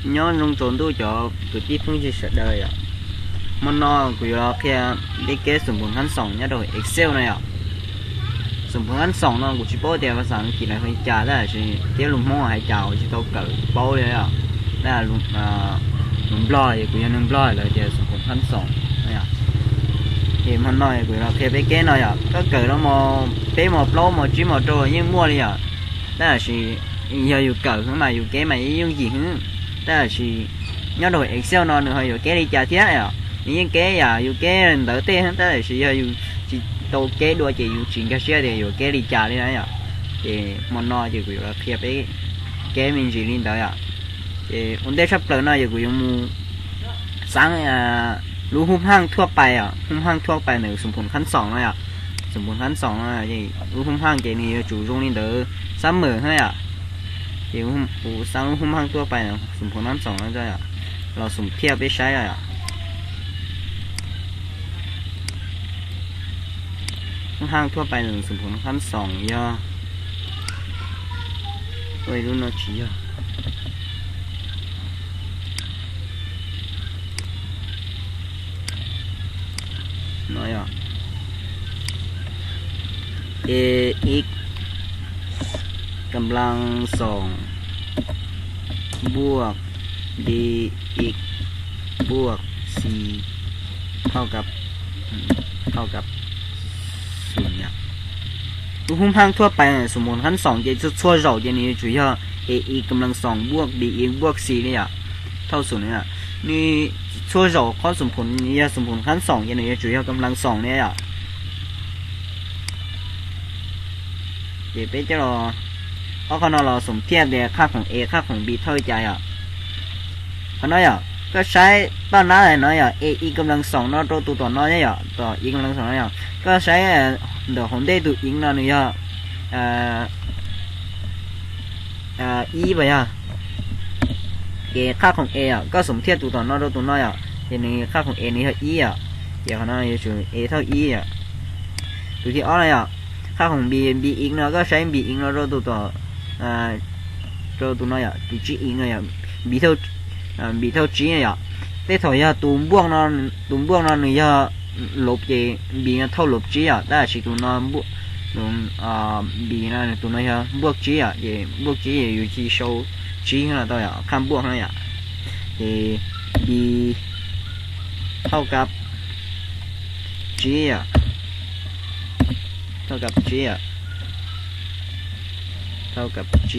nhớ nông trốn tôi cho tụi tí phương chỉ sợ đời ạ mà nó của nó kia đi kế sủng bốn hắn sòng nhá rồi Excel này ạ sủng bốn hắn sòng nó của chị bố tiền và sáng chỉ là phải trả ra là cái lùng mông hay chào chỉ tao cỡ bao đấy ạ đây là lùng lo thì của nhân lo là chỉ sủng bốn hắn sòng này ạ thì mà nói của nó kia cái kế này ạ có cỡ nó mà bé mà lâu mà chỉ mà trôi nhưng mua đi ạ đây là chỉ giờอยู่cỡ màอยู่kế mà dùng gì hứ đây là chỉ nhớ rồi Excel nó nữa rồi kế đi trả thiết này ạ những kế àอยู่kế đỡ tê hết đây là chỉ giờ chỉ đâu kế đua chỉอยู่chuyện cái xe thìอยู่kế đi trả đi đấy ạ thì món nó thì của nó kia bé kế mình chỉ lên đấy ạ thì vấn đề sắp tới nó thì của dùng sángรู้หุ้มห้างทั่วไปอ่ะหุ้มห้างทั่วไปหนึ่งสมผลขั้นสองเลยอ่ะสมผลขั้นสองอ่ะที่รู้หุ้มห้างเจนี่จู่ตรงนี้เด้อ30,000ให้อ่ะที่หุ้มปูสร้างหุ้มห้างทั่วไปเนี่ยสมผลขั้นสองแล้วจ้ะเราสมเทียบไปใช้อ่ะหุ้มห้างทั่วไปหนึ่งสมผลขั้นสองย่อวัยรุ่นเราชี้อ่ะnói à x กำลังสองบวก dx บวก c เท่ากับศูนย์เนี่ยรูปหุ้มห้างทั่วไปสมมติขั้นสองจะชั่วเราจะนี้主要 ax กำลังสองบวก dx บวก c เนี่ยเท่าศูนย์เนี่ยนี่ชั่วเราข้อสมผลนี่สมผลขั้นสองจะนี้主要กำลังสองเนี่ยเดี๋ยวไปจะรอเพราะเขาเราสมเทียบเดียค่าของ a ค่าของ b เท่าใจอ่ะเขาน้อยอ่ะก็ใช้ตอนนั้นเลยน้อยอ่ะ a e กำลังสองเนาะตัวต่อน้อยอ่ะต่อ e กำลังสองน้อยอ่ะก็ใช้เดี๋ยวผมได้ตัวอิงเนาะนี่อ่ะe ไปอ่ะ a ค่าของ a อ่ะก็สมเทียบตัวต่อน้อยตัวน้อยอ่ะทีนี้ค่าของ a นี่เท่า e อ่ะเดี๋ยวเขาน้อยจะ a เท่า e อ่ะตัวที่อะไรอ่ะค่าของ b อิงเนาะก็ใช้ b อิงเนาะตัวต่อตัวน้อยอ่ะตัว g อิงเนี่ย b เท่าb เท่า g เนี่ยแต่ถอยตัวบวกเนาะเนี่ยลบ g b เนี่ยเท่าลบ g อ่ะแต่สิตัวน้อยบวกb เนี่ยตัวน้อยบวก g อ่ะบวก g อยู่ที่โชว์ g นะตัวอ่ะข้ามบวกเนี่ยb เท่ากับ g อ่ะเท่ากับ g อ่ะเท่ากับ g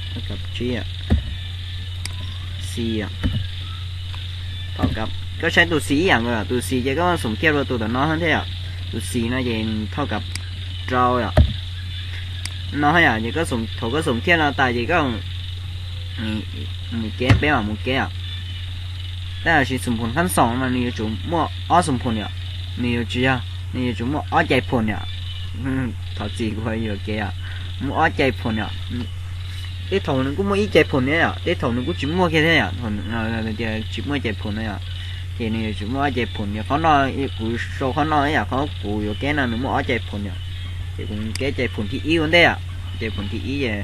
เท่ากับ g อ่ะ c อ่ะเท่ากับก็ใช้ตัว c อย่างเลยอ่ะตัว c จะก็สมเทียบกับตัวน้อยทั้งที่อ่ะตัว c น่าจะเท่ากับเราอ่ะน้อยอ่ะจะก็สมถกก็สมเทียบเราแต่จะก็một cái bé mà một cái à đây là chỉ sủng phồnขั้นสองmà nhiều chúng mua ở sủng phồn nhỉ nhiều chứ à nhiều chúng mua ở chạy phồn nhỉ thật gì cũng phải nhiều cái à mua ở chạy phồn nhỉ cái thầu nó cũng mua ít chạy phồn đấy à cái thầu nó cũng chỉ mua cái thế à thầu là chỉ mua chạy phồn đấy à thì nhiều chúng mua ở chạy phồn nhỉ khó nói cũng số khó nói à khó cũng nhiều cái nào nó mua ở chạy phồn nhỉ thì cũng cái chạy phồn thì yếu đấy à chạy phồn thì yếu vậy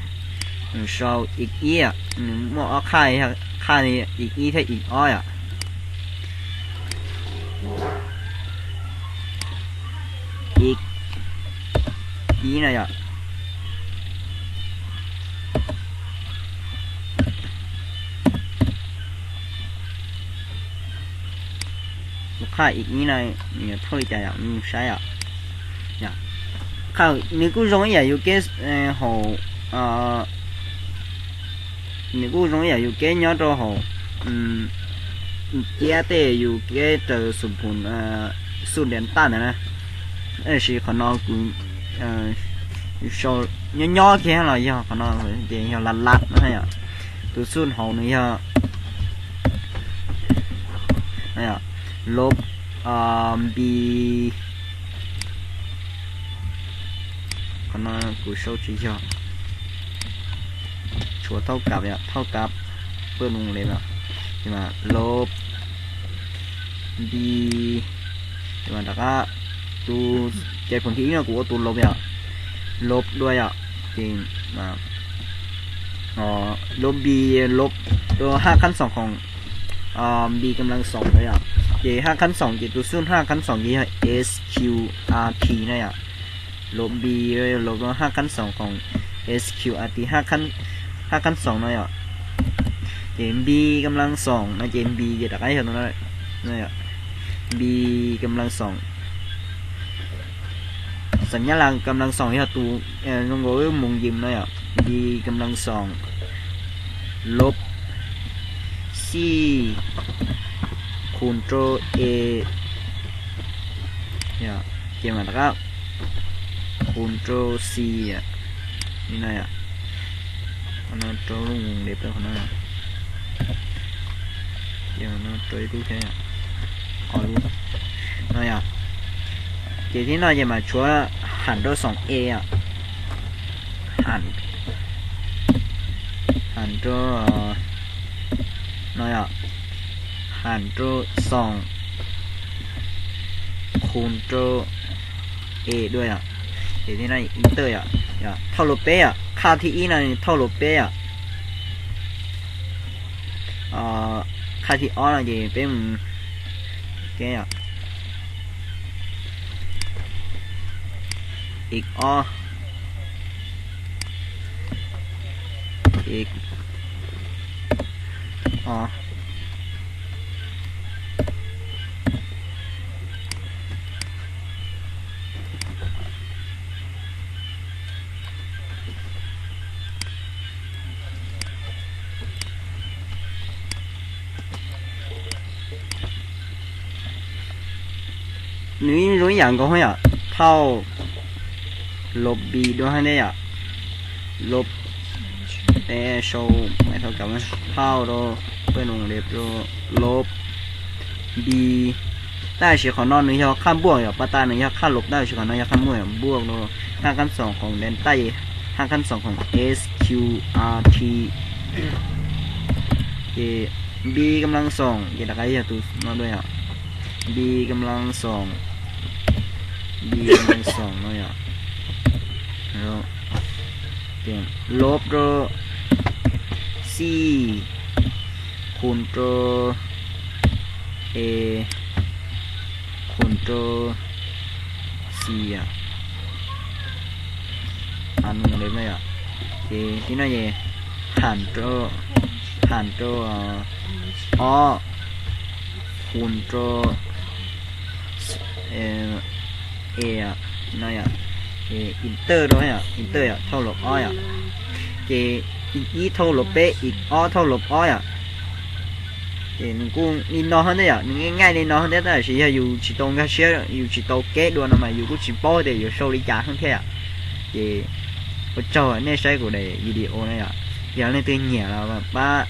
sau ít ý à mua khai này ít ý thì ít oi à ít ý này à khai ít ý này nhiều thôi chạy à sai à nhá khai nếu cứ giống như vậy cái hồ nếu cũng giống như cái nhớ cho họ chia tệอยู่cái từ sủng phồn số điện tan này nè thì họ nói cũng số nhỏ kia là do họ nói thì họ lặt hay à từ xuân họ này à lốp bị họ nói cũng số chỉ cho chúaเท่ากับเนี่ยเท่ากับเพิ่มลงเลยนะใช่ไหมลบ b ใช่ไหมแล้วก็ตัวใจผลที่เนี่ยกูว่าตัวลบเนี่ยลบด้วยอ่ะจริงมา ลบ b ลบตัว5ขั้น2ของb กำลัง2เลยอ่ะเจ5ขั้น2เจตัวส่วน5ขั้น2เจsqrt นะอ่ะลบ b เลยลบตัว5ขั้น2ของ sqrt 5ขั้น2นะอ่ะเจ b กำลัง2นะเจ b เจตักให้เห็นตรงนั้นนะอ่ะ b กำลัง2สัญลักษณ์กำลัง2ที่ตัวน้องโง่มุงยิ้มนะอ่ะ b กำลัง2ลบ c คูณ a เนี่ยเกี่ยวกับนะครับคูณ c อ่ะนี่นะอ่ะอันนั้นตัวลุงเด็บแล้วคนนั้นเกี่ยวกับตัวรู้แค่อ๋อรู้นั่นอ่ะเกี่ยวที่น่าจะมาช่วยหันตัว2a อ่ะหันตัวนั่นอ่ะหันตัว2คูณตัว a ด้วยอ่ะเดี๋ยวที่นั่นอินเตอร์อ่ะเท่าลบเป้อ่ะค่าที่อีนั่นเท่าลบเป้อ่ะค่าที่อ้อน่ะจะเป็นแกอ่ะอีกอ้ออีกอ๋อ你容易养个会啊，套ลบ b ด้วยให้ได้อ่ะลบโชว์ไม่เท่ากับเท่าโรเป็นวงเล็บโรลบ b ได้สิของนอนหนึ่งยอข้ามบวกอย่าปะตาหนึ่งยอข้ามลบได้สิของนอนยอข้ามบวกบวกโร5ขั้น2ของเดนต้5ขั้น2ของ sqrt b กำลัง2อย่าตะไคร้อย่าตูมาด้วยอ่ะ b กำลัง2 b กำลัง2น้อยอ่ะแล้วเปลี่ยนลบโร c คูณโร a คูณโร c อ่ะอันนึงเลยไหมอ่ะที่นั่นยังหันโรอ้อคูณโรเออ่ะนั่นอ่ะอินเตอร์ด้วยอ่ะอินเตอร์อ่ะเท่าลบอ้อยอ่ะอีเท่าลบเป๊ะอีกอ้อเท่าลบอ้อยอ่ะนึงกูนี่น้องเขาเนี่ยนึงง่ายๆนี่น้องเขาเนี่ยแต่是อยู่chỉตรงcái xeอยู่chỉ tàu kết luôn màอยู่กูchỉ bao đểอยู่sau đi trả không thế à tôi cho nên sẽ của để video này à giờ nên tôi nhẹ là ba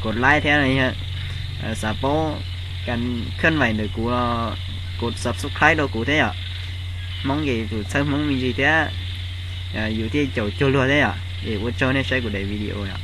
กดไลค์แท้เลยฮะสาโป้กันเคลื่อนไหวเดี๋ยวกูกด subscribe เดี๋ยวกูแท้อ่ะมองgìกูxem mong gì thếอยู่ที่เจ้าโจลัวđấy à để tôi cho nên sẽ của để video à